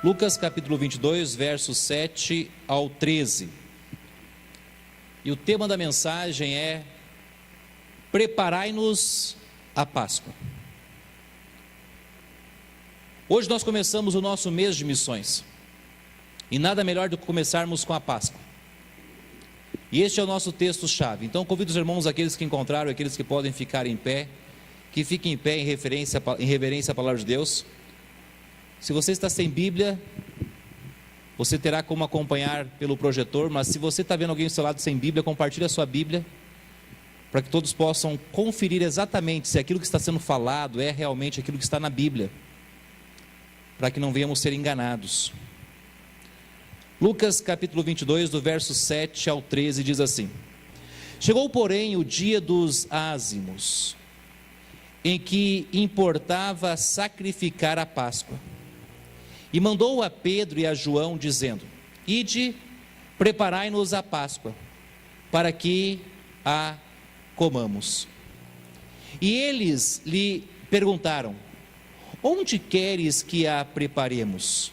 Lucas capítulo 22, versos 7 ao 13. E o tema da mensagem é: preparai-nos a Páscoa. Hoje nós começamos o nosso mês de missões, e nada melhor do que começarmos com a Páscoa. E este é o nosso texto-chave. Então convido os irmãos, aqueles que encontraram, aqueles que podem ficar em pé, que fiquem em pé em reverência à palavra de Deus. Se você está sem Bíblia, você terá como acompanhar pelo projetor, mas se você está vendo alguém do seu lado sem Bíblia, compartilhe a sua Bíblia, para que todos possam conferir exatamente se aquilo que está sendo falado é realmente aquilo que está na Bíblia, para que não venhamos ser enganados. Lucas capítulo 22, do verso 7 ao 13, diz assim: Chegou, porém, o dia dos ázimos, em que importava sacrificar a Páscoa. E mandou a Pedro e a João, dizendo: Ide, preparai-nos a Páscoa, para que a comamos. E eles lhe perguntaram: Onde queres que a preparemos?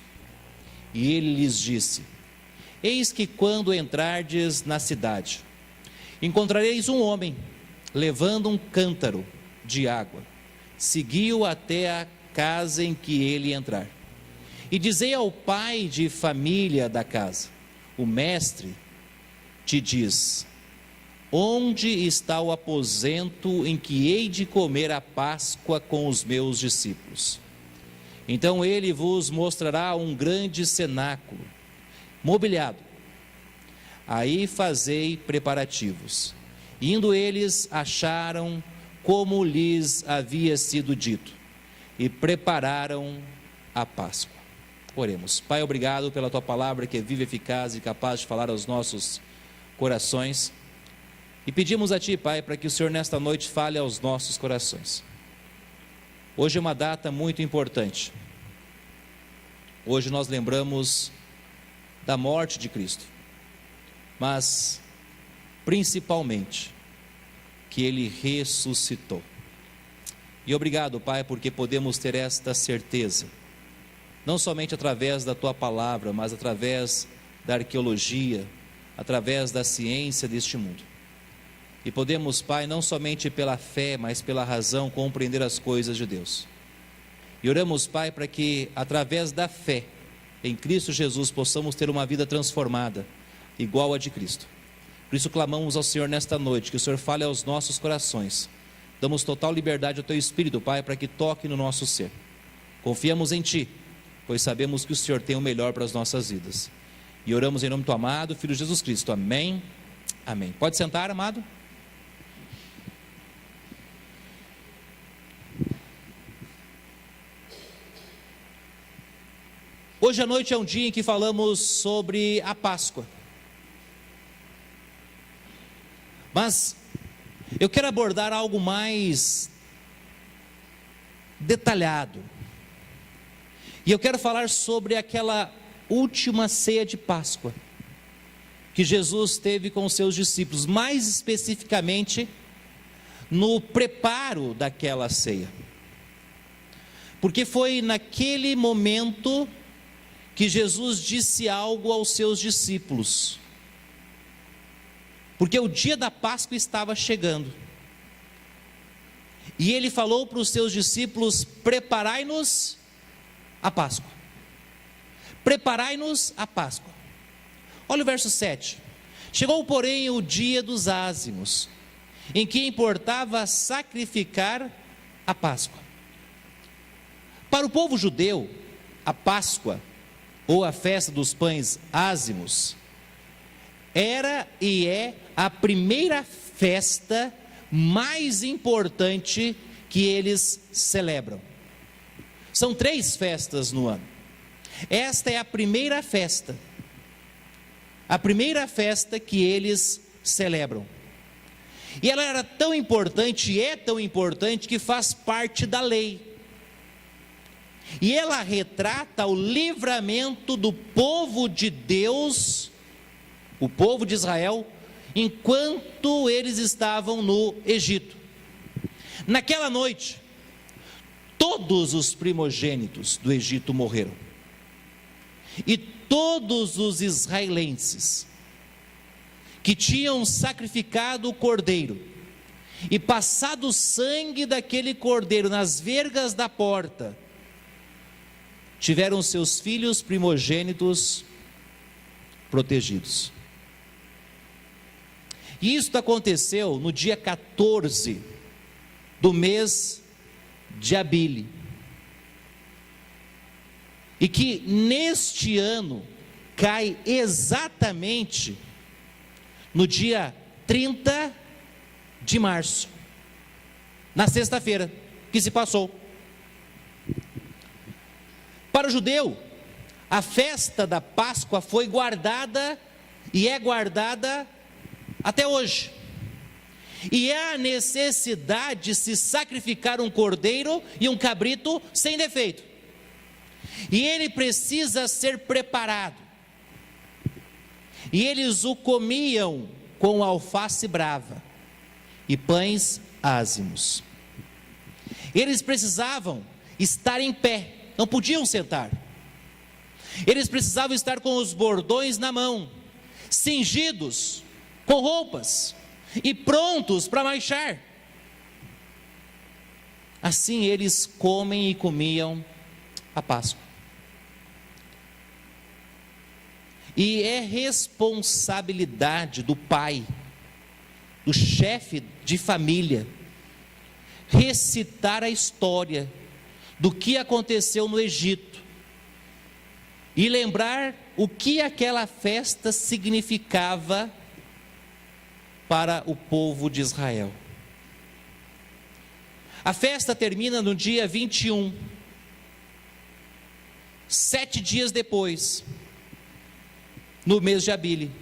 E ele lhes disse: Eis que quando entrardes na cidade, encontrareis um homem, levando um cântaro de água. Segui-o até a casa em que ele entrar. E dizei ao pai de família da casa: O mestre te diz: Onde está o aposento em que hei de comer a Páscoa com os meus discípulos? Então ele vos mostrará um grande cenáculo, mobiliado. Aí fazei preparativos. Indo eles, acharam como lhes havia sido dito, e prepararam a Páscoa. Oremos. Pai, obrigado pela tua palavra, que é viva, eficaz e capaz de falar aos nossos corações. E pedimos a ti, Pai, para que o Senhor nesta noite fale aos nossos corações. Hoje é uma data muito importante. Hoje nós lembramos da morte de Cristo, mas principalmente que Ele ressuscitou. E obrigado, Pai, porque podemos ter esta certeza, não somente através da tua palavra, mas através da arqueologia, através da ciência deste mundo. E podemos, Pai, não somente pela fé, mas pela razão, compreender as coisas de Deus. E oramos, Pai, para que através da fé em Cristo Jesus possamos ter uma vida transformada, igual a de Cristo. Por isso clamamos ao Senhor nesta noite, que o Senhor fale aos nossos corações. Damos total liberdade ao teu Espírito, Pai, para que toque no nosso ser. Confiamos em ti, pois sabemos que o Senhor tem o melhor para as nossas vidas. E oramos em nome do teu amado Filho Jesus Cristo. Amém. Amém. Pode sentar, amado. Hoje à noite é um dia em que falamos sobre a Páscoa. Mas eu quero abordar algo mais detalhado. E eu quero falar sobre aquela última ceia de Páscoa que Jesus teve com os seus discípulos, mais especificamente no preparo daquela ceia. Porque foi naquele momento que Jesus disse algo aos seus discípulos, porque o dia da Páscoa estava chegando, e ele falou para os seus discípulos: preparai-nos a Páscoa, preparai-nos a Páscoa. Olha o verso 7, chegou porém o dia dos ázimos, em que importava sacrificar a Páscoa. Para o povo judeu, a Páscoa, ou a festa dos pães ázimos, era e é a primeira festa mais importante que eles celebram. São 3 festas no ano. Esta é a primeira festa que eles celebram. E ela era tão importante, e é tão importante, que faz parte da lei. E ela retrata o livramento do povo de Deus, o povo de Israel, enquanto eles estavam no Egito. Naquela noite, todos os primogênitos do Egito morreram. e todos os israelenses que tinham sacrificado o cordeiro e passado o sangue daquele cordeiro nas vergas da porta, tiveram seus filhos primogênitos protegidos. E isso aconteceu no dia 14 do mês de Abile. E que neste ano cai exatamente no dia 30 de março, na sexta-feira que se passou. Para o judeu, a festa da Páscoa foi guardada e é guardada até hoje. E há a necessidade de se sacrificar um cordeiro e um cabrito sem defeito. E ele precisa ser preparado. E eles o comiam com alface brava e pães ázimos. Eles precisavam estar em pé, não podiam sentar. Eles precisavam estar com os bordões na mão, cingidos, com roupas e prontos para marchar. Assim eles comem e comiam a Páscoa. E é responsabilidade do pai, do chefe de família, recitar a história do que aconteceu no Egito e lembrar o que aquela festa significava para o povo de Israel. A festa termina no dia 21, 7 dias depois, no mês de Abile.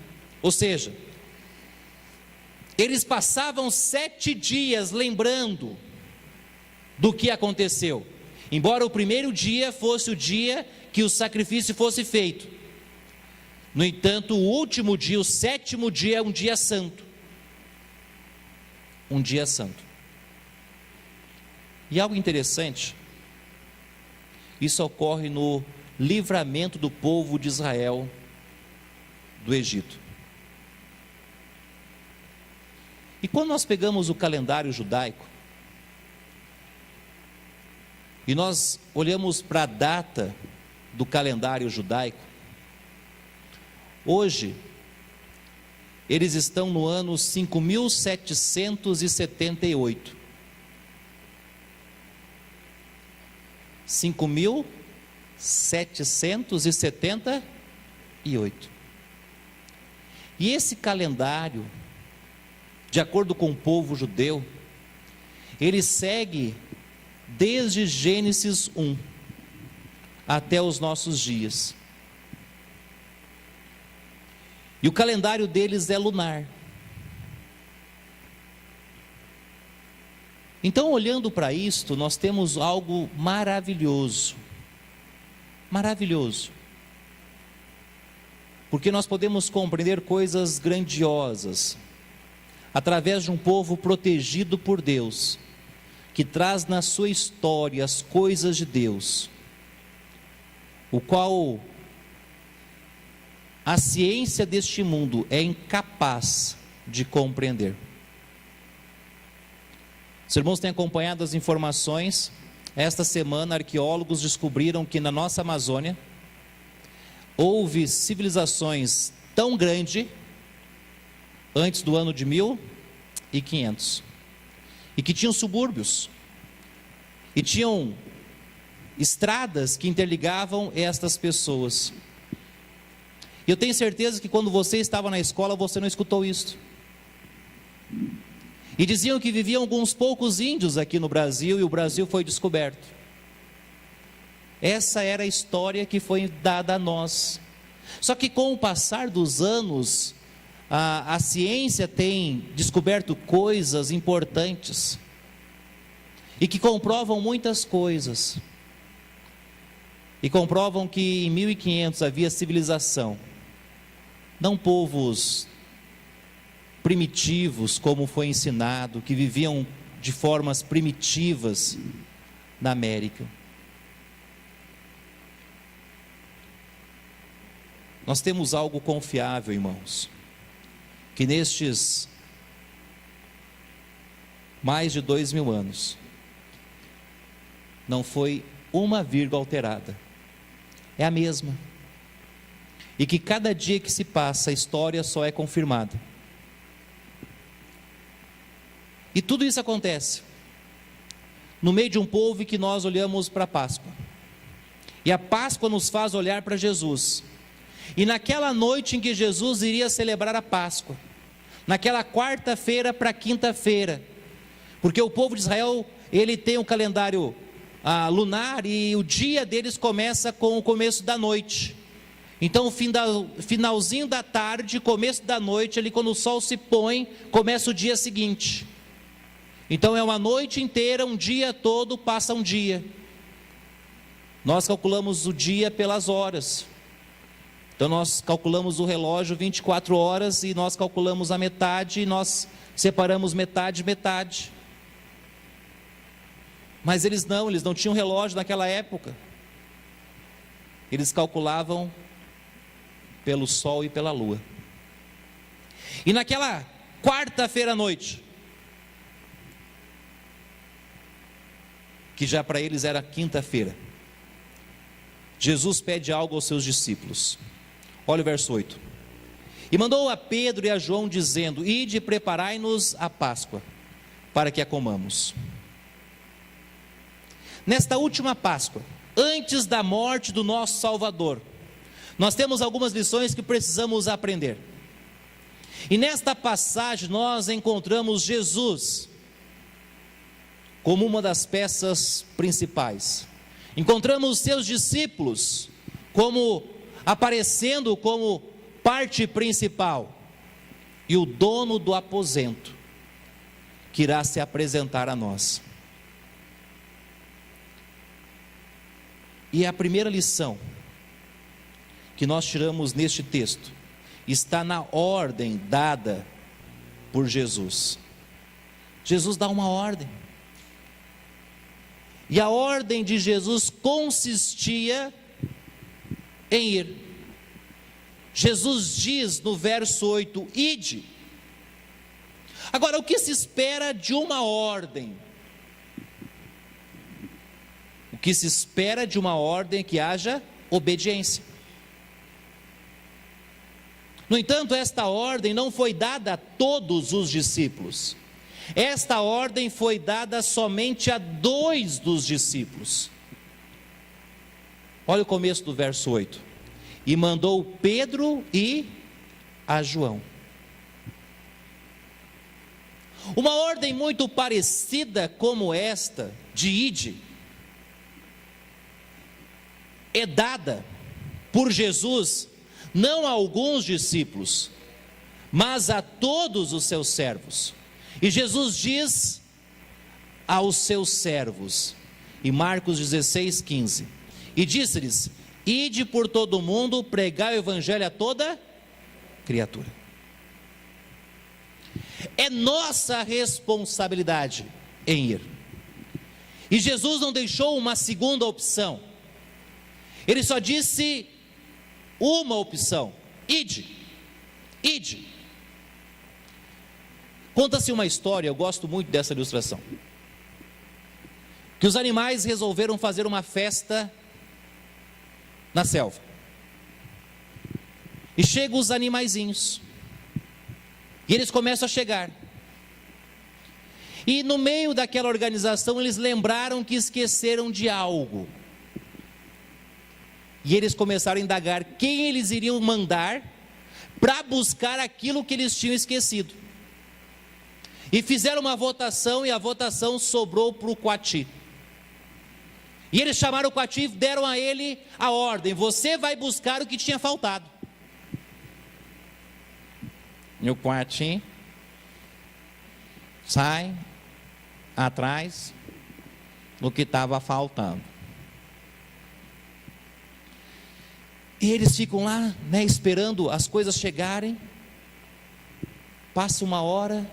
Ou seja, eles passavam 7 dias lembrando do que aconteceu, embora o primeiro dia fosse o dia que o sacrifício fosse feito. No entanto, o último dia, o 7º dia, é um dia santo. Um dia santo. E algo interessante, isso ocorre no livramento do povo de Israel do Egito. E quando nós pegamos o calendário judaico e nós olhamos para a data do calendário judaico, hoje eles estão no ano 5778. 5778. E esse calendário, de acordo com o povo judeu, ele segue desde Gênesis 1 até os nossos dias. E o calendário deles é lunar. Então, olhando para isto, nós temos algo maravilhoso. Maravilhoso. Porque nós podemos compreender coisas grandiosas através de um povo protegido por Deus, que traz na sua história as coisas de Deus, o qual a ciência deste mundo é incapaz de compreender. Os irmãos têm acompanhado as informações. Esta semana, arqueólogos descobriram que na nossa Amazônia houve civilizações tão grandes antes do ano de 1500, e que tinham subúrbios, e tinham estradas que interligavam estas pessoas. E eu tenho certeza que quando você estava na escola, você não escutou isso. E diziam que viviam alguns poucos índios aqui no Brasil, e o Brasil foi descoberto. Essa era a história que foi dada a nós. Só que com o passar dos anos, a ciência tem descoberto coisas importantes, e que comprovam muitas coisas. E comprovam que em 1500 havia civilização, não povos primitivos, como foi ensinado, que viviam de formas primitivas na América. Nós temos algo confiável, irmãos, que nestes mais de 2000 anos, não foi uma vírgula alterada, é a mesma, e que cada dia que se passa, a história só é confirmada. E tudo isso acontece no meio de um povo em que nós olhamos para a Páscoa, e a Páscoa nos faz olhar para Jesus. E naquela noite em que Jesus iria celebrar a Páscoa, naquela quarta-feira para quinta-feira, porque o povo de Israel, ele tem um calendário lunar, e o dia deles começa com o começo da noite. Então o finalzinho da tarde, começo da noite, ali quando o sol se põe, começa o dia seguinte. Então é uma noite inteira, um dia todo, passa um dia. Nós calculamos o dia pelas horas. Então nós calculamos o relógio 24 horas, e nós calculamos a metade, e nós separamos metade, metade. Mas eles não tinham relógio naquela época. Eles calculavam pelo sol e pela lua. E naquela quarta-feira à noite, que já para eles era quinta-feira, Jesus pede algo aos seus discípulos. Olha o verso 8. E mandou a Pedro e a João, dizendo: ide e preparai-nos a Páscoa, para que a comamos. Nesta última Páscoa, antes da morte do nosso Salvador, nós temos algumas lições que precisamos aprender. E nesta passagem nós encontramos Jesus como uma das peças principais. Encontramos seus discípulos aparecendo como parte principal, e o dono do aposento que irá se apresentar a nós. E a primeira lição que nós tiramos neste texto está na ordem dada por Jesus. Jesus dá uma ordem, e a ordem de Jesus consistia em ir. Jesus diz no verso 8: ide. Agora, o que se espera de uma ordem? O que se espera de uma ordem é que haja obediência. No entanto, esta ordem não foi dada a todos os discípulos. Esta ordem foi dada somente a 2 dos discípulos. Olha o começo do verso 8. E mandou Pedro e a João. Uma ordem muito parecida como esta, de ide, é dada por Jesus, não a alguns discípulos, mas a todos os seus servos. E Jesus diz aos seus servos, em Marcos 16:15, e disse-lhes: ide por todo o mundo, pregai o evangelho a toda criatura. É nossa responsabilidade em ir. E Jesus não deixou uma segunda opção. Ele só disse uma opção: ide, ide. Conta-se uma história, eu gosto muito dessa ilustração, que os animais resolveram fazer uma festa na selva, e chegam os animaizinhos, e eles começam a chegar, e no meio daquela organização eles lembraram que esqueceram de algo, e eles começaram a indagar quem eles iriam mandar para buscar aquilo que eles tinham esquecido, e fizeram uma votação, e a votação sobrou para o coati. E eles chamaram o coati e deram a ele a ordem: você vai buscar o que tinha faltado. E o coati sai atrás do que estava faltando. E eles ficam lá, esperando as coisas chegarem. Passa uma hora,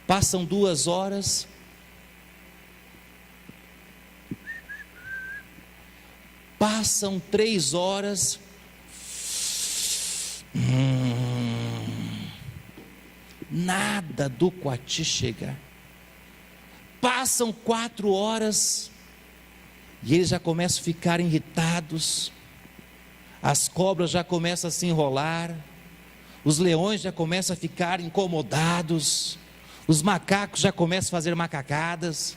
passam 2 horas, Passam 3 horas. Nada do coati chegar. Passam 4 horas. E eles já começam a ficar irritados. As cobras já começam a se enrolar. Os leões já começam a ficar incomodados. Os macacos já começam a fazer macacadas.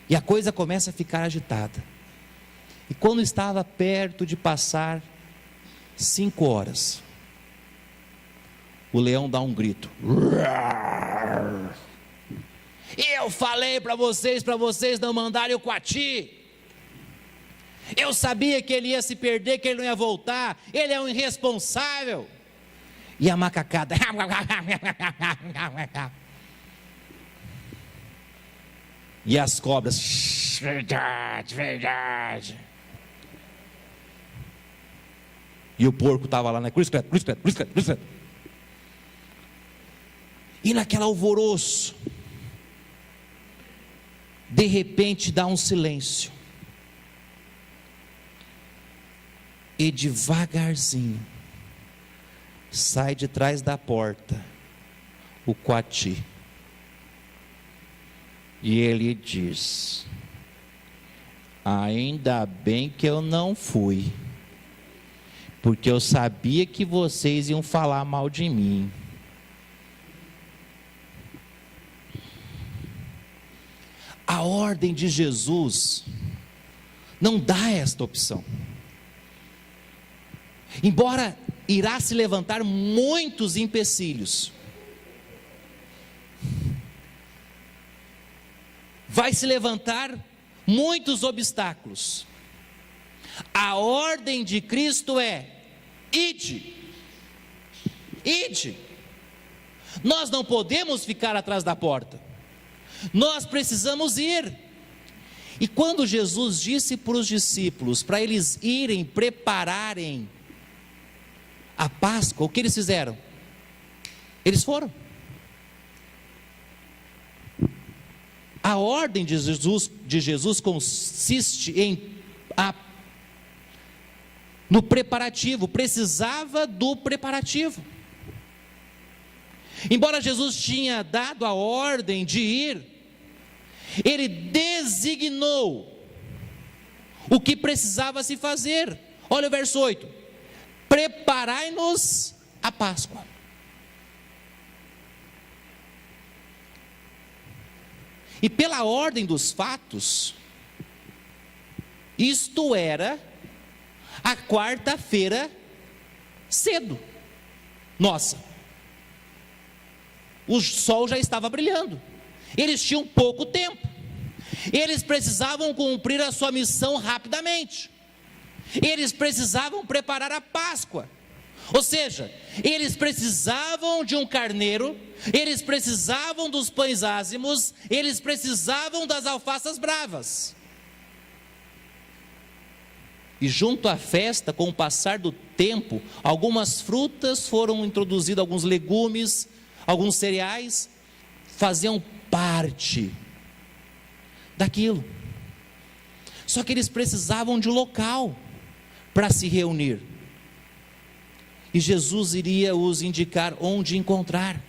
E a coisa começa a ficar agitada. E quando estava perto de passar 5 horas, o leão dá um grito. Eu falei para vocês não mandarem o coati. Eu sabia que ele ia se perder, que ele não ia voltar. Ele é um irresponsável. E a macacada. E as cobras. Verdade, verdade. E o porco estava lá, né? Cruz credo, cruz credo, cruz credo, cruz credo. E naquele alvoroço, de repente dá um silêncio. E devagarzinho, sai de trás da porta o coati. E ele diz: ainda bem que eu não fui, porque eu sabia que vocês iam falar mal de mim. A ordem de Jesus não dá esta opção. Embora irá se levantar muitos empecilhos, vai se levantar muitos obstáculos. A ordem de Cristo é: ide, ide. Nós não podemos ficar atrás da porta, nós precisamos ir. E quando Jesus disse para os discípulos, para eles irem prepararem a Páscoa, o que eles fizeram? Eles foram. A ordem de Jesus consiste no preparativo. Precisava do preparativo. Embora Jesus tinha dado a ordem de ir, ele designou o que precisava se fazer. Olha o verso 8: preparai-nos a Páscoa. E pela ordem dos fatos, isto era a quarta-feira cedo. Nossa, o sol já estava brilhando. Eles tinham pouco tempo. Eles precisavam cumprir a sua missão rapidamente. Eles precisavam preparar a Páscoa. Ou seja, eles precisavam de um carneiro, eles precisavam dos pães ázimos, eles precisavam das alfaces bravas. E junto à festa, com o passar do tempo, algumas frutas foram introduzidas, alguns legumes, alguns cereais, faziam parte daquilo. Só que eles precisavam de um local para se reunir. E Jesus iria os indicar onde encontrar.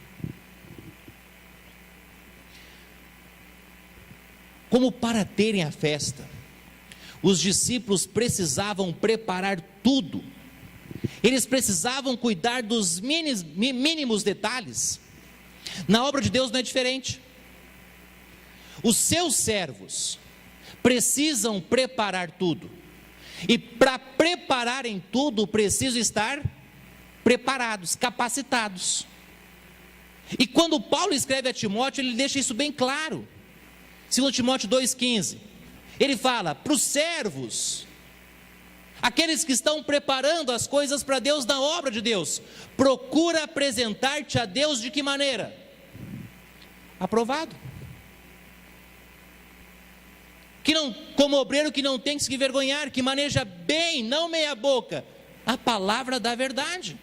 Como para terem a festa, os discípulos precisavam preparar tudo. Eles precisavam cuidar dos mínimos detalhes. Na obra de Deus não é diferente. Os seus servos precisam preparar tudo. E para prepararem tudo, precisam estar preparados, capacitados. E quando Paulo escreve a Timóteo, ele deixa isso bem claro. 2 Timóteo 2,15, ele fala para os servos, aqueles que estão preparando as coisas para Deus na obra de Deus: procura apresentar-te a Deus de que maneira? Aprovado. Que não, como obreiro que não tem que se envergonhar, que maneja bem, não meia boca, a palavra da verdade.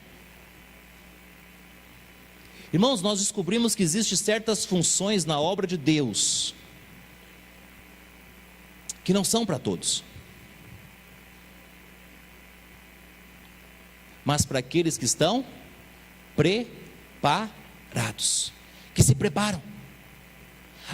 Irmãos, nós descobrimos que existem certas funções na obra de Deus que não são para todos. mas para aqueles que estão preparados, que se preparam.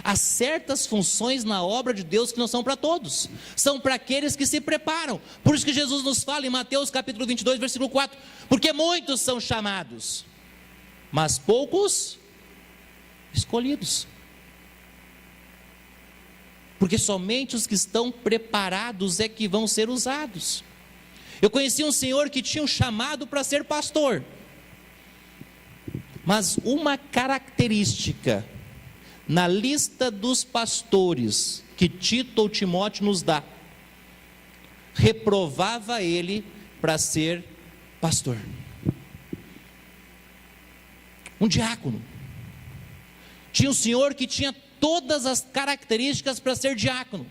Há certas funções na obra de Deus que não são para todos, são para aqueles que se preparam. Por isso que Jesus nos fala em Mateus capítulo 22, versículo 4, porque muitos são chamados, mas poucos escolhidos. Porque somente os que estão preparados é que vão ser usados. Eu conheci um senhor que tinha um chamado para ser pastor, mas uma característica na lista dos pastores que Tito ou Timóteo nos dá, reprovava ele para ser pastor. Um diácono. Tinha um senhor que tinha todas as características para ser diácono,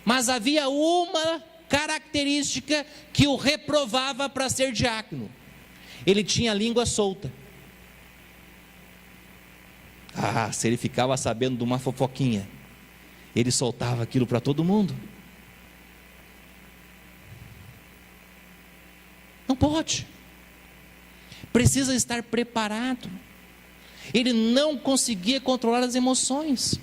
mas havia uma característica que o reprovava para ser diácono: ele tinha a língua solta. Se ele ficava sabendo de uma fofoquinha, ele soltava aquilo para todo mundo. Não pode, precisa estar preparado. Ele não conseguia controlar as emoções.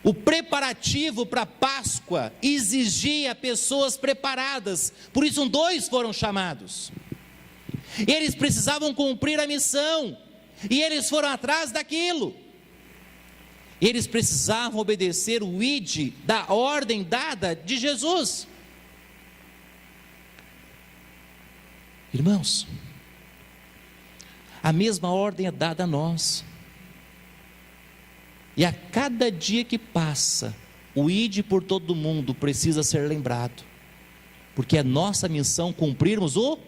O preparativo para a Páscoa exigia pessoas preparadas, por isso 2 foram chamados. Eles precisavam cumprir a missão, e eles foram atrás daquilo. Eles precisavam obedecer o ide da ordem dada de Jesus. Irmãos, a mesma ordem é dada a nós. E a cada dia que passa, o ide por todo mundo precisa ser lembrado, porque é nossa missão cumprirmos o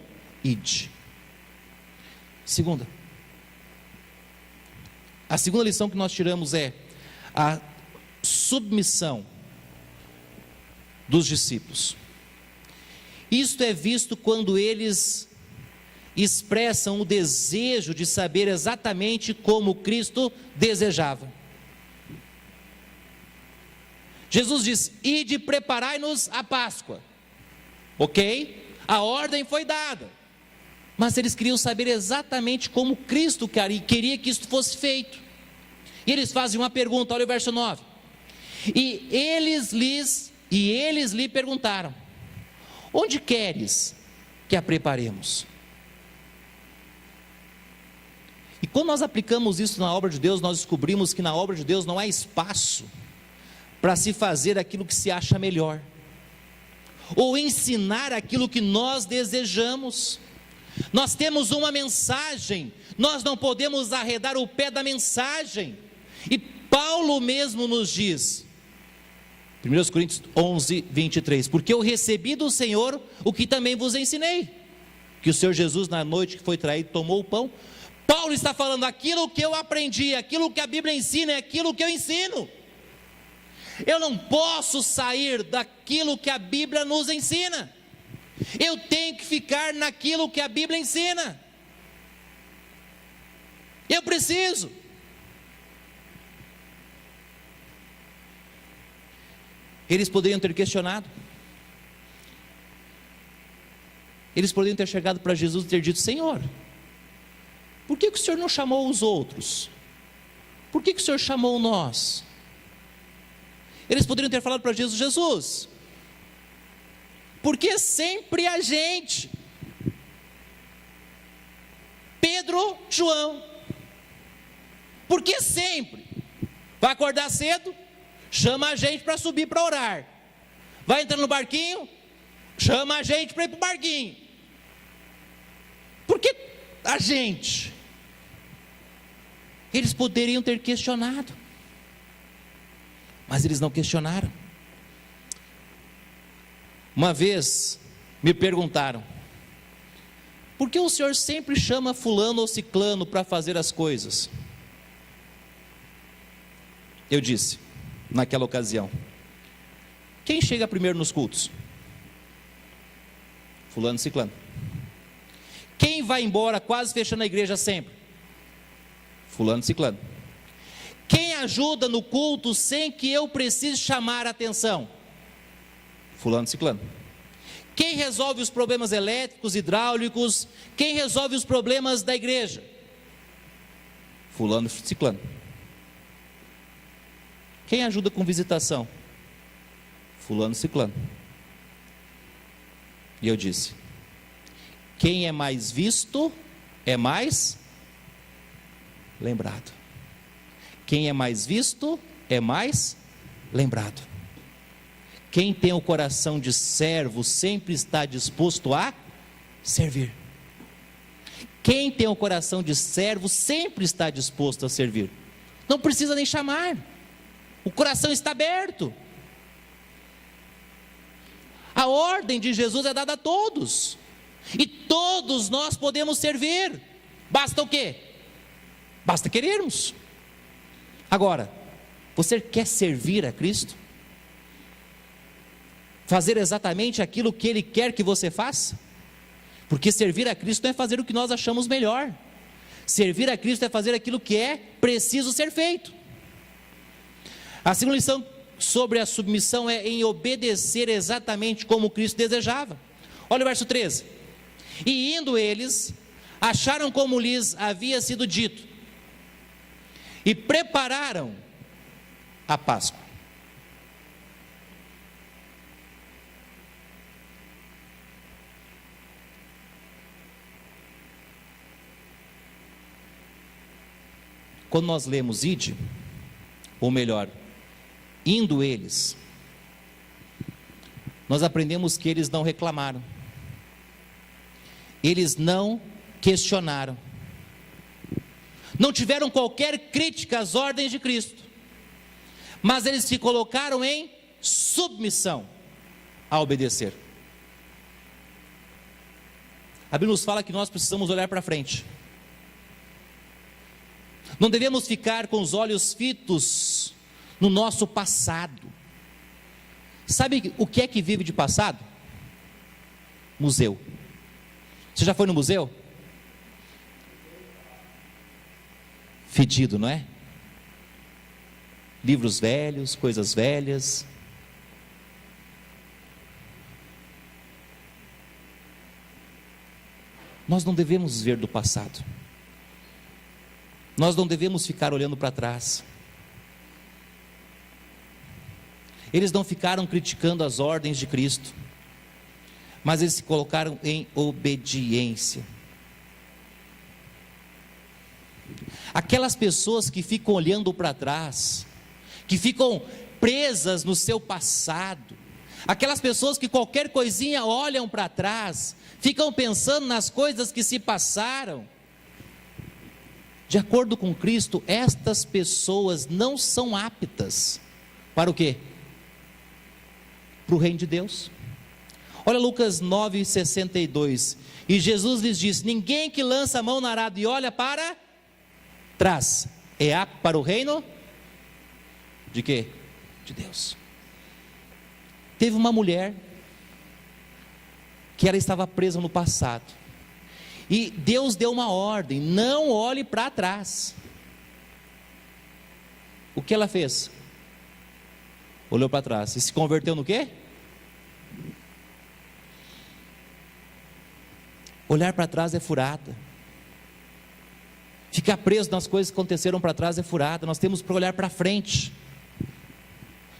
ide. A segunda lição que nós tiramos é a submissão dos discípulos. Isto é visto quando eles expressam o desejo de saber exatamente como Cristo desejava. Jesus diz: ide, preparai-nos a Páscoa. Ok? A ordem foi dada, mas eles queriam saber exatamente como Cristo queria que isso fosse feito. E eles fazem uma pergunta, olha o verso 9. E eles lhe perguntaram: onde queres que a preparemos? E quando nós aplicamos isso na obra de Deus, nós descobrimos que na obra de Deus não há espaço para se fazer aquilo que se acha melhor, ou ensinar aquilo que nós desejamos. Nós temos uma mensagem, nós não podemos arredar o pé da mensagem. E Paulo mesmo nos diz, 1 Coríntios 11, 23, porque eu recebi do Senhor o que também vos ensinei, que o Senhor Jesus na noite que foi traído tomou o pão. Paulo está falando: aquilo que eu aprendi, aquilo que a Bíblia ensina é aquilo que eu ensino. Eu não posso sair daquilo que a Bíblia nos ensina, eu tenho que ficar naquilo que a Bíblia ensina. Eu preciso. Eles poderiam ter questionado, eles poderiam ter chegado para Jesus e ter dito: Senhor, por que o Senhor não chamou os outros? Por que o Senhor chamou nós? Eles poderiam ter falado para Jesus: Jesus, por que sempre a gente? Pedro, João, por que sempre? Vai acordar cedo, chama a gente para subir para orar. Vai entrar no barquinho, chama a gente para ir para o barquinho. Por que a gente? Eles poderiam ter questionado, mas eles não questionaram. Uma vez me perguntaram: por que o Senhor sempre chama fulano ou ciclano para fazer as coisas? Eu disse, naquela ocasião: quem chega primeiro nos cultos? Fulano e ciclano. Quem vai embora quase fechando a igreja sempre? Fulano e ciclano. Quem ajuda no culto sem que eu precise chamar a atenção? Fulano e ciclano. Quem resolve os problemas elétricos, hidráulicos? Quem resolve os problemas da igreja? Fulano, ciclano. Quem ajuda com visitação? Fulano, ciclano. E eu disse: quem é mais visto é mais lembrado. Quem é mais visto é mais lembrado. Quem tem o coração de servo sempre está disposto a servir. Quem tem o coração de servo sempre está disposto a servir. Não precisa nem chamar. O coração está aberto. A ordem de Jesus é dada a todos. E todos nós podemos servir. Basta o quê? Basta querermos. Agora, você quer servir a Cristo? Fazer exatamente aquilo que Ele quer que você faça? Porque servir a Cristo não é fazer o que nós achamos melhor. Servir a Cristo é fazer aquilo que é preciso ser feito. A segunda lição sobre a submissão é em obedecer exatamente como Cristo desejava. Olha o verso 13. E indo eles, acharam como lhes havia sido dito, e prepararam a Páscoa. Quando nós lemos ide, ou melhor, indo eles, nós aprendemos que eles não reclamaram, eles não questionaram, não tiveram qualquer crítica às ordens de Cristo, mas eles se colocaram em submissão a obedecer. A Bíblia nos fala que nós precisamos olhar para frente. Não devemos ficar com os olhos fitos no nosso passado. Sabe o que é que vive de passado? Museu. Você já foi no museu? Fedido, não é? Livros velhos, coisas velhas. Nós não devemos ver do passado. Nós não devemos ficar olhando para trás. Eles não ficaram criticando as ordens de Cristo, mas eles se colocaram em obediência. Aquelas pessoas que ficam olhando para trás, que ficam presas no seu passado, aquelas pessoas que qualquer coisinha olham para trás, ficam pensando nas coisas que se passaram. De acordo com Cristo, estas pessoas não são aptas para o quê? Para o reino de Deus. Olha Lucas 9:62. E Jesus lhes disse: ninguém que lança a mão no arado e olha para trás é apto para o reino de quê? De Deus. Teve uma mulher que ela estava presa no passado. E Deus deu uma ordem: não olhe para trás. O que ela fez? Olhou para trás e se converteu no quê? Olhar para trás é furada. Ficar preso nas coisas que aconteceram para trás é furada. Nós temos que olhar para frente.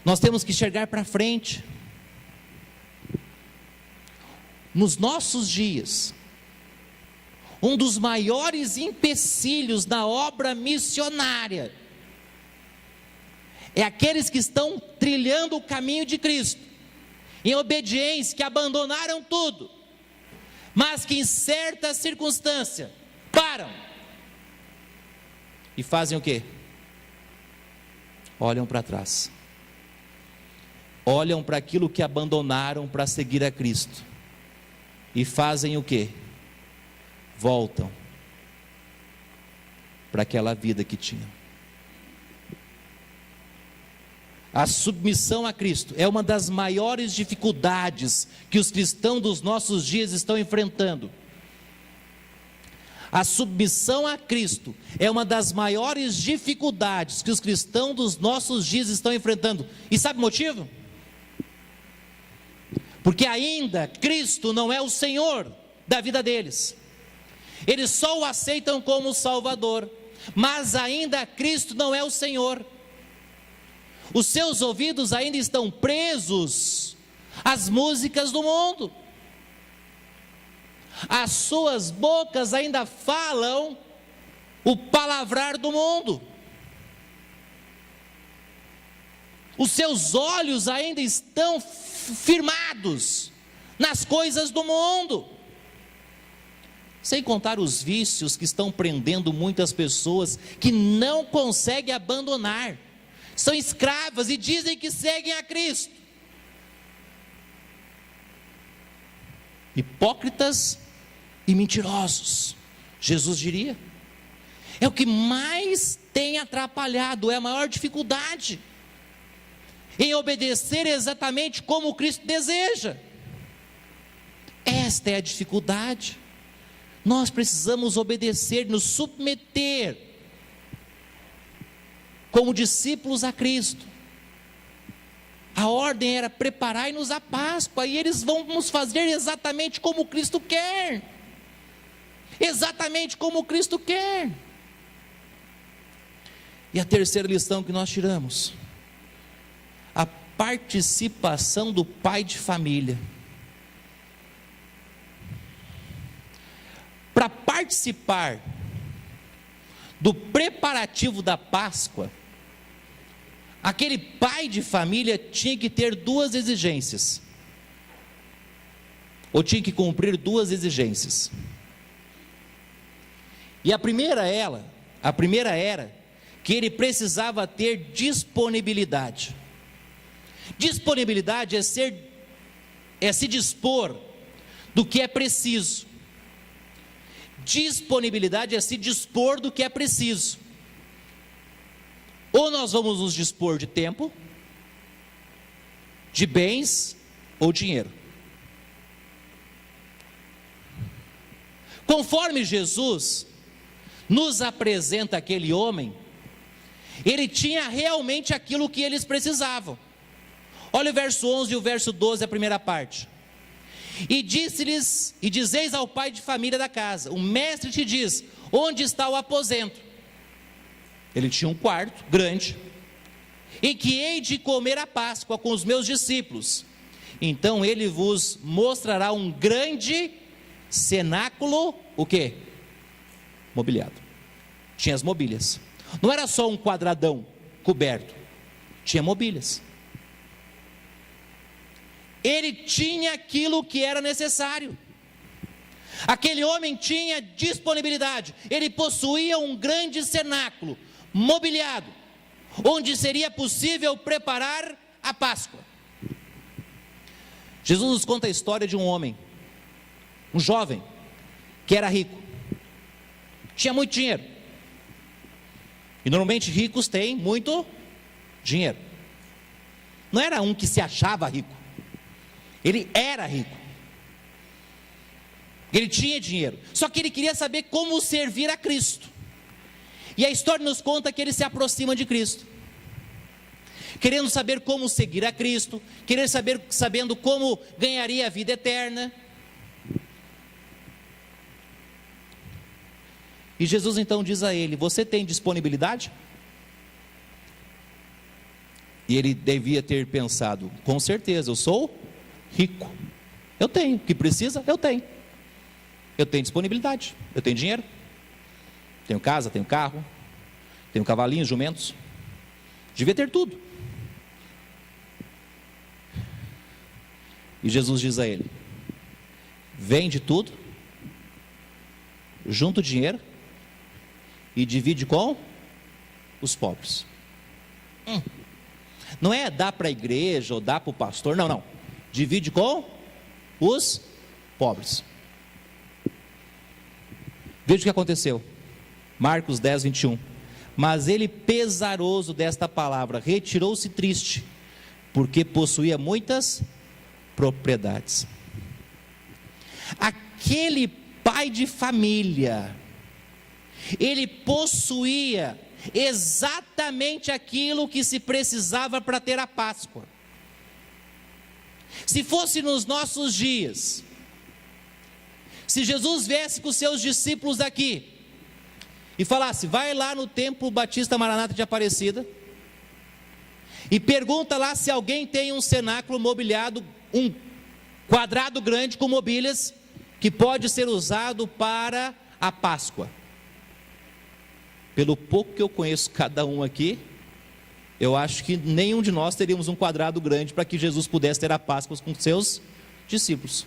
Nós temos que enxergar para frente. Nos nossos dias, um dos maiores empecilhos na obra missionária é aqueles que estão trilhando o caminho de Cristo, em obediência, que abandonaram tudo, mas que em certa circunstância param e fazem o quê? Olham para trás, olham para aquilo que abandonaram para seguir a Cristo e fazem o quê? Voltam para aquela vida que tinham. A submissão a Cristo é uma das maiores dificuldades que os cristãos dos nossos dias estão enfrentando. A submissão a Cristo é uma das maiores dificuldades que os cristãos dos nossos dias estão enfrentando. E sabe o motivo? porque ainda Cristo não é o Senhor da vida deles. Eles só o aceitam como Salvador, mas ainda Cristo não é o Senhor. Os seus ouvidos ainda estão presos às músicas do mundo. As suas bocas ainda falam o palavrar do mundo. Os seus olhos ainda estão firmados nas coisas do mundo. Sem contar os vícios que estão prendendo muitas pessoas que não conseguem abandonar. São escravas e dizem que seguem a Cristo. Hipócritas e mentirosos, Jesus diria. É o que mais tem atrapalhado, é a maior dificuldade em obedecer exatamente como Cristo deseja. Esta é a dificuldade. Nós precisamos obedecer, nos submeter como discípulos a Cristo. A ordem era: preparai-nos a Páscoa, e eles vão nos fazer exatamente como Cristo quer. Exatamente como Cristo quer. E a terceira lição que nós tiramos: a participação do pai de família. Para participar do preparativo da Páscoa, aquele pai de família tinha que ter duas exigências, ou tinha que cumprir duas exigências. E a primeira era que ele precisava ter disponibilidade. Disponibilidade é se dispor do que é preciso. Disponibilidade é se dispor do que é preciso. Ou nós vamos nos dispor de tempo, de bens ou dinheiro. Conforme Jesus nos apresenta aquele homem, ele tinha realmente aquilo que eles precisavam. Olha o verso 11 e o verso 12, a primeira parte. E disse-lhes, e dizeis ao pai de família da casa: o mestre te diz, onde está o aposento? Ele tinha um quarto grande, em que hei de comer a Páscoa com os meus discípulos. Então ele vos mostrará um grande cenáculo, o quê? Mobiliado. Tinha as mobílias. Não era só um quadradão coberto, tinha mobílias. Ele tinha aquilo que era necessário. Aquele homem tinha disponibilidade. Ele possuía um grande cenáculo mobiliado, onde seria possível preparar a Páscoa. Jesus nos conta a história de um homem, um jovem, que era rico, tinha muito dinheiro. E normalmente ricos têm muito dinheiro. Não era um que se achava rico. Ele era rico. Ele tinha dinheiro. Só que ele queria saber como servir a Cristo. E a história nos conta que ele se aproxima de Cristo, querendo saber como seguir a Cristo, sabendo como ganharia a vida eterna. E Jesus então diz a ele: você tem disponibilidade? E ele devia ter pensado: com certeza, eu sou rico, eu tenho, o que precisa, eu tenho disponibilidade, eu tenho dinheiro, tenho casa, tenho carro, tenho cavalinhos, jumentos, devia ter tudo. E Jesus diz a ele: vende tudo, junta o dinheiro e divide com os pobres. Não é dar para a igreja ou dar para o pastor, não. Divide com os pobres. Veja o que aconteceu. Marcos 10, 21. Mas ele, pesaroso desta palavra, retirou-se triste, porque possuía muitas propriedades. Aquele pai de família, ele possuía exatamente aquilo que se precisava para ter a Páscoa. Se fosse nos nossos dias, se Jesus viesse com os seus discípulos aqui e falasse: vai lá no Templo Batista Maranata de Aparecida e pergunta lá se alguém tem um cenáculo mobiliado, um quadrado grande com mobílias que pode ser usado para a Páscoa. Pelo pouco que eu conheço cada um aqui, eu acho que nenhum de nós teríamos um quadrado grande para que Jesus pudesse ter a Páscoa com seus discípulos.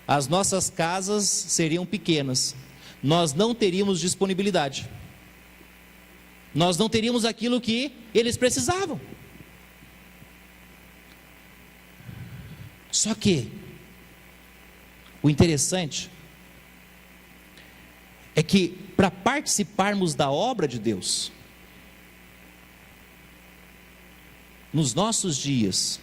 As nossas casas seriam pequenas, nós não teríamos disponibilidade, nós não teríamos aquilo que eles precisavam. Só que o interessante é que para participarmos da obra de Deus, nos nossos dias,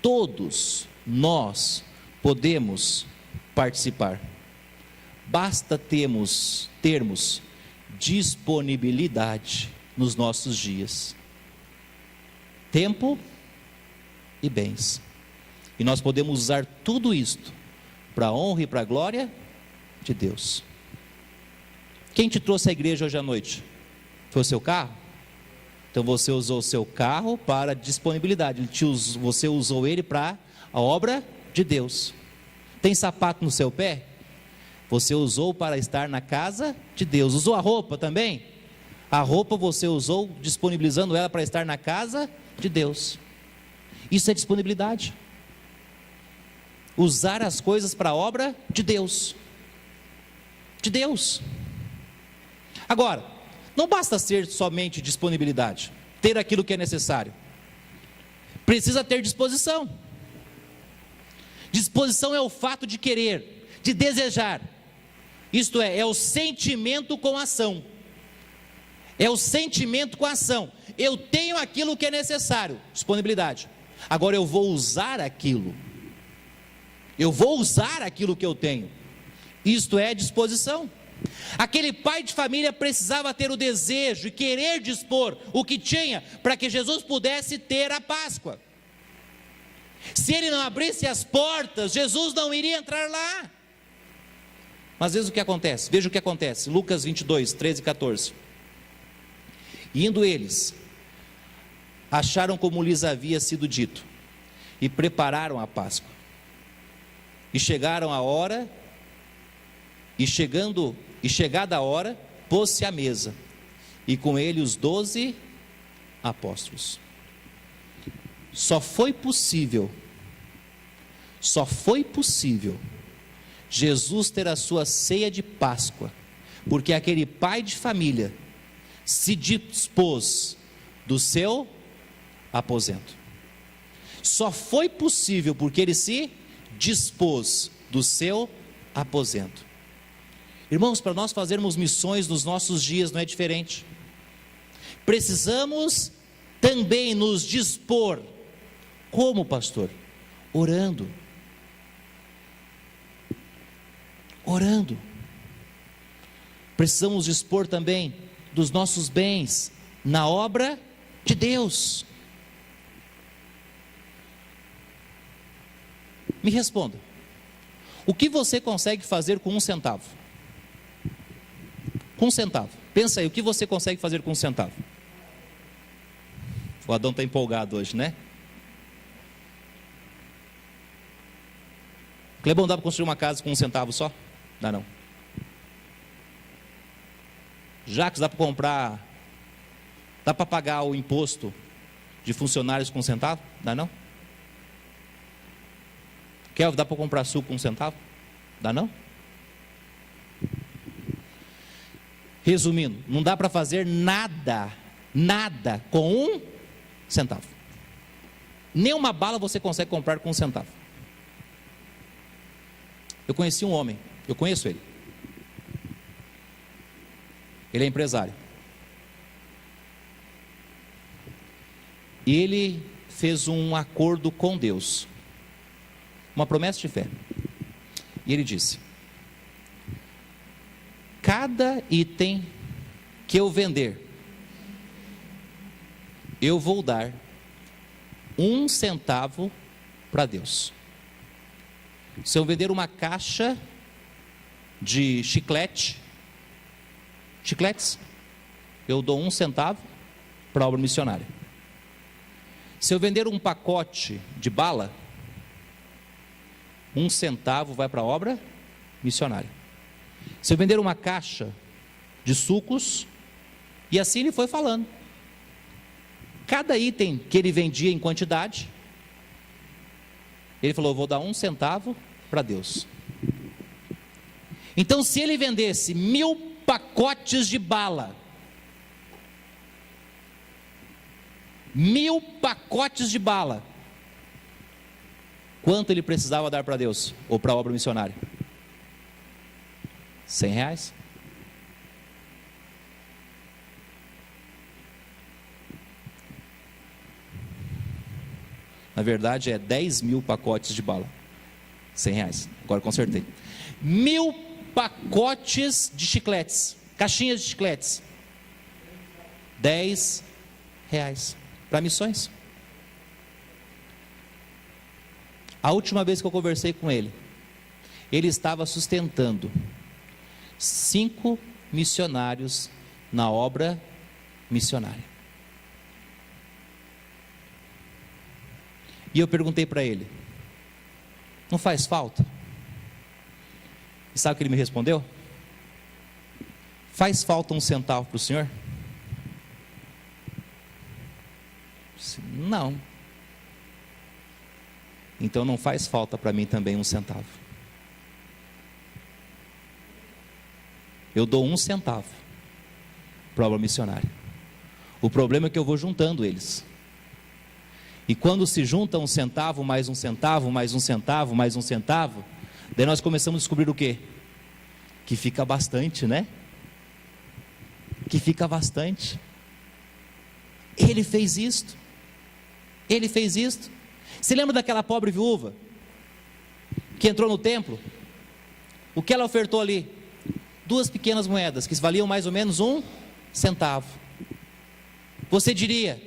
todos nós podemos participar. Basta termos disponibilidade nos nossos dias, tempo e bens. E nós podemos usar tudo isto para a honra e para a glória de Deus. Quem te trouxe à igreja hoje à noite? Foi o seu carro? Então você usou o seu carro para disponibilidade, você usou ele para a obra de Deus. Tem sapato no seu pé? Você usou para estar na casa de Deus. Usou a roupa também? A roupa você usou disponibilizando ela para estar na casa de Deus. Isso é disponibilidade. Usar as coisas para a obra de Deus. De Deus. Agora, não basta ser somente disponibilidade, ter aquilo que é necessário. Precisa ter disposição. Disposição é o fato de querer, de desejar. Isto é o sentimento com ação. É o sentimento com ação. Eu tenho aquilo que é necessário, disponibilidade. Agora eu vou usar aquilo. Eu vou usar aquilo que eu tenho. Isto é disposição. Aquele pai de família precisava ter o desejo e querer dispor o que tinha para que Jesus pudesse ter a Páscoa. Se ele não abrisse as portas, Jesus não iria entrar lá. Mas às vezes o que acontece? Veja o que acontece, Lucas 22, 13 e 14. Indo eles, acharam como lhes havia sido dito, e prepararam a Páscoa. E chegaram a hora, e chegada a hora, pôs-se à mesa, e com ele os 12 apóstolos. Só foi possível Jesus ter a sua ceia de Páscoa, porque aquele pai de família se dispôs do seu aposento. Só foi possível porque ele se dispôs do seu aposento. Irmãos, para nós fazermos missões nos nossos dias não é diferente. Precisamos também nos dispor. Como, pastor? Orando. Orando. Precisamos dispor também dos nossos bens na obra de Deus. Me responda. O que você consegue fazer com 1 centavo? Com 1 centavo. Pensa aí, o que você consegue fazer com 1 centavo? O Adão está empolgado hoje, né? Clebão, dá para construir uma casa com 1 centavo só? Dá não. Jacques, dá para comprar, dá para pagar o imposto de funcionários com 1 centavo? Dá não? Kelvin, dá para comprar suco com 1 centavo? Dá não? Resumindo, não dá para fazer nada com 1 centavo. Nem uma bala você consegue comprar com 1 centavo. Eu conheci um homem, eu conheço ele. Ele é empresário. E ele fez um acordo com Deus, uma promessa de fé. E ele disse: cada item que eu vender, eu vou dar 1 centavo para Deus. Se eu vender uma caixa de chicletes, eu dou 1 centavo para a obra missionária. Se eu vender um pacote de bala, 1 centavo vai para a obra missionária. Se eu vender uma caixa de sucos, e assim ele foi falando. Cada item que ele vendia em quantidade, ele falou: vou dar 1 centavo para Deus. Então, se ele vendesse 1000 pacotes de bala, 1000 pacotes de bala, quanto ele precisava dar para Deus, ou para a obra missionária? R$100. Na verdade é 10.000 pacotes de bala. R$100, agora consertei. 1000 pacotes de chicletes, caixinhas de chicletes, R$10 para missões. A última vez que eu conversei com ele, ele estava sustentando 5 missionários na obra missionária. E eu perguntei para ele: não faz falta? E sabe o que ele me respondeu? Faz falta 1 centavo para o senhor? Eu disse: não. Então não faz falta para mim também 1 centavo. Eu dou 1 centavo para a obra missionária. O problema é que eu vou juntando eles. E quando se junta 1 centavo, mais 1 centavo, mais 1 centavo, mais 1 centavo, daí nós começamos a descobrir o quê? Que fica bastante, né? Que fica bastante. Ele fez isto. Ele fez isto. Você lembra daquela pobre viúva que entrou no templo? O que ela ofertou ali? 2 pequenas moedas que valiam mais ou menos 1 centavo. Você diria: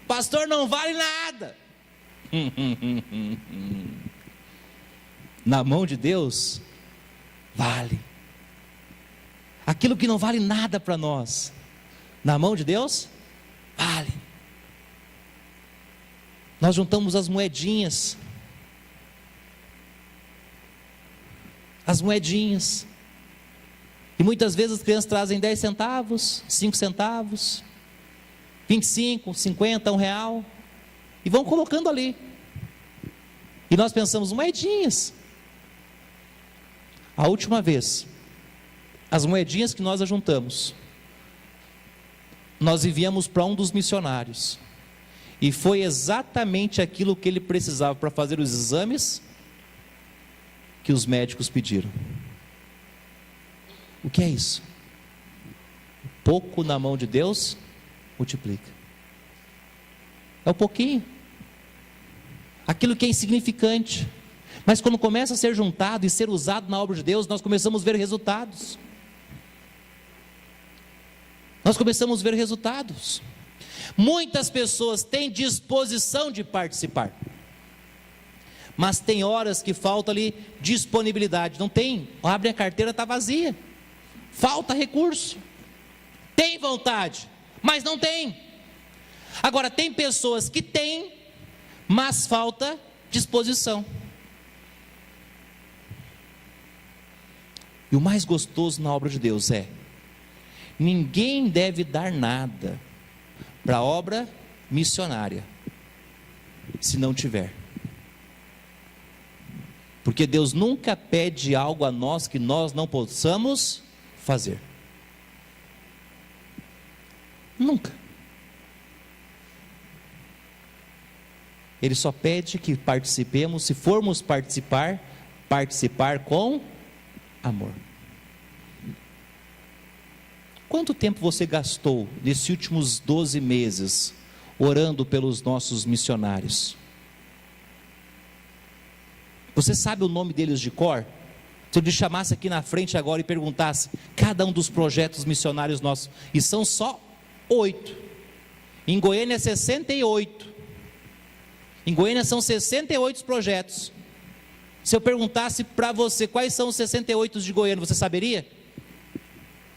pastor, não vale nada. Na mão de Deus, vale. Aquilo que não vale nada para nós, na mão de Deus, vale. Nós juntamos as moedinhas. As moedinhas. E muitas vezes as crianças trazem 10 centavos, 5 centavos, 25, 50, R$1, e vão colocando ali. E nós pensamos: moedinhas. A última vez, as moedinhas que nós ajuntamos, nós enviamos para um dos missionários, e foi exatamente aquilo que ele precisava para fazer os exames que os médicos pediram. O que é isso? Pouco na mão de Deus multiplica. É um pouquinho. Aquilo que é insignificante, mas quando começa a ser juntado e ser usado na obra de Deus, nós começamos a ver resultados. Nós começamos a ver resultados. Muitas pessoas têm disposição de participar, mas tem horas que falta ali disponibilidade. Não tem, abre a carteira, está vazia, falta recurso. Tem vontade, mas não tem. Agora, tem pessoas que têm, mas falta disposição. E o mais gostoso na obra de Deus é: ninguém deve dar nada para a obra missionária se não tiver. Porque Deus nunca pede algo a nós que nós não possamos fazer. Nunca. Ele só pede que participemos, se formos participar com amor. Quanto tempo você gastou nesses últimos 12 meses orando pelos nossos missionários? Você sabe o nome deles de cor? Se eu lhe chamasse aqui na frente agora e perguntasse cada um dos projetos missionários nossos, e são só 8, em Goiânia 68, Em Goiânia são 68 projetos. Se eu perguntasse para você quais são os 68 de Goiânia, você saberia?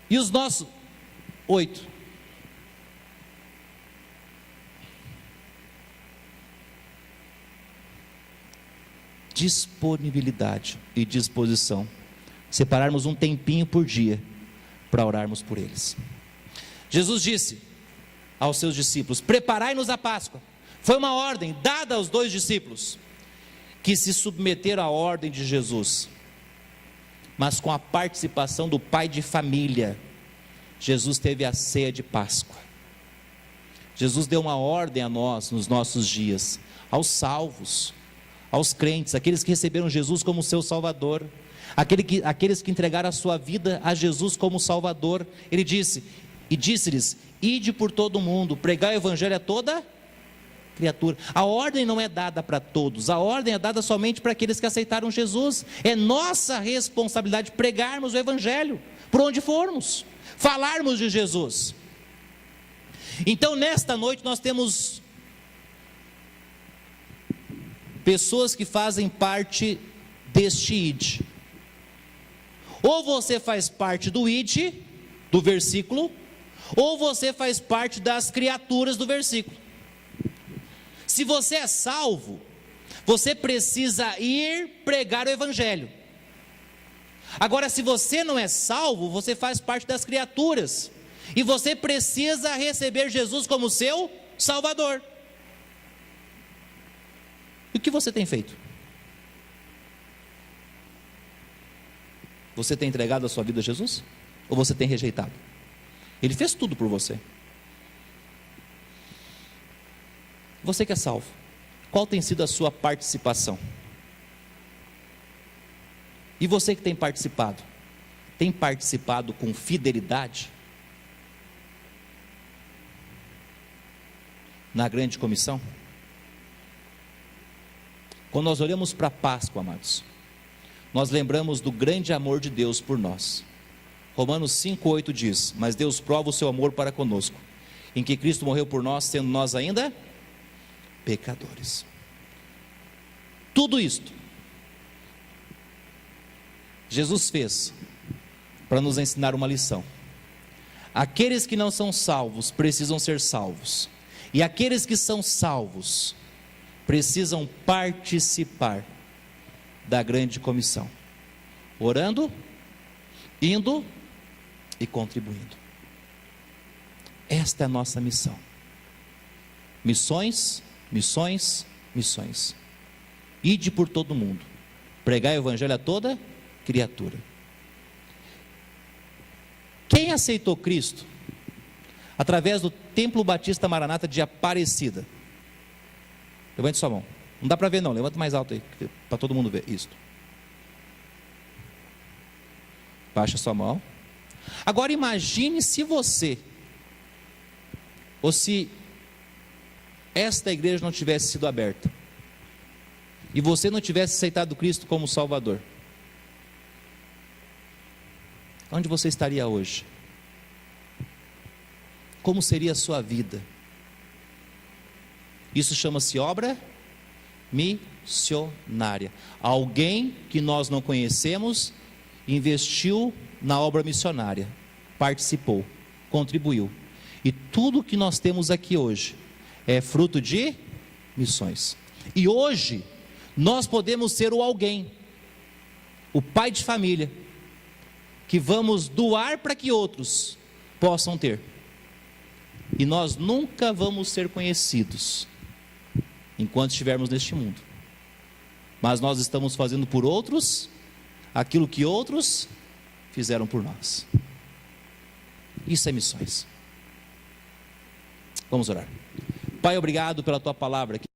E os nossos? 8. Disponibilidade e disposição. Separarmos um tempinho por dia para orarmos por eles. Jesus disse aos seus discípulos: preparai-nos a Páscoa. Foi uma ordem dada aos 2 discípulos, que se submeteram à ordem de Jesus, mas com a participação do pai de família. Jesus teve a ceia de Páscoa. Jesus deu uma ordem a nós nos nossos dias, aos salvos, aos crentes, aqueles que receberam Jesus como seu Salvador, aqueles que entregaram a sua vida a Jesus como Salvador. Ele disse, e disse-lhes: ide por todo o mundo, pregai o evangelho a toda criatura. A ordem não é dada para todos, a ordem é dada somente para aqueles que aceitaram Jesus. É nossa responsabilidade pregarmos o evangelho, por onde formos, falarmos de Jesus. Então nesta noite nós temos pessoas que fazem parte deste ID. Ou você faz parte do ID, do versículo, ou você faz parte das criaturas do versículo. Se você é salvo, você precisa ir pregar o evangelho. Agora, se você não é salvo, você faz parte das criaturas, e você precisa receber Jesus como seu Salvador. E o que você tem feito? Você tem entregado a sua vida a Jesus? Ou você tem rejeitado? Ele fez tudo por você. Você que é salvo, qual tem sido a sua participação? E você que tem participado com fidelidade na grande comissão? Quando nós olhamos para a Páscoa, amados, nós lembramos do grande amor de Deus por nós. Romanos 5,8 diz: mas Deus prova o seu amor para conosco, em que Cristo morreu por nós, sendo nós ainda pecadores. Tudo isto Jesus fez para nos ensinar uma lição. Aqueles que não são salvos precisam ser salvos, e aqueles que são salvos precisam participar da grande comissão, orando, indo e contribuindo. Esta é a nossa missão. Missões, missões, missões. Ide por todo mundo, pregai o evangelho a toda criatura. Quem aceitou Cristo através do Templo Batista Maranata de Aparecida? Levante sua mão. Não dá para ver não, levanta mais alto aí, para todo mundo ver. Isso. Baixa sua mão. Agora imagine se você, ou se esta igreja não tivesse sido aberta, e você não tivesse aceitado Cristo como Salvador. Onde você estaria hoje? Como seria a sua vida? Isso chama-se obra missionária. Alguém que nós não conhecemos investiu na obra missionária, participou, contribuiu. E tudo que nós temos aqui hoje é fruto de missões. E hoje nós podemos ser o alguém, o pai de família, que vamos doar para que outros possam ter. E nós nunca vamos ser conhecidos enquanto estivermos neste mundo, mas nós estamos fazendo por outros aquilo que outros fizeram por nós. Isso é missões. Vamos orar. Pai, obrigado pela tua palavra.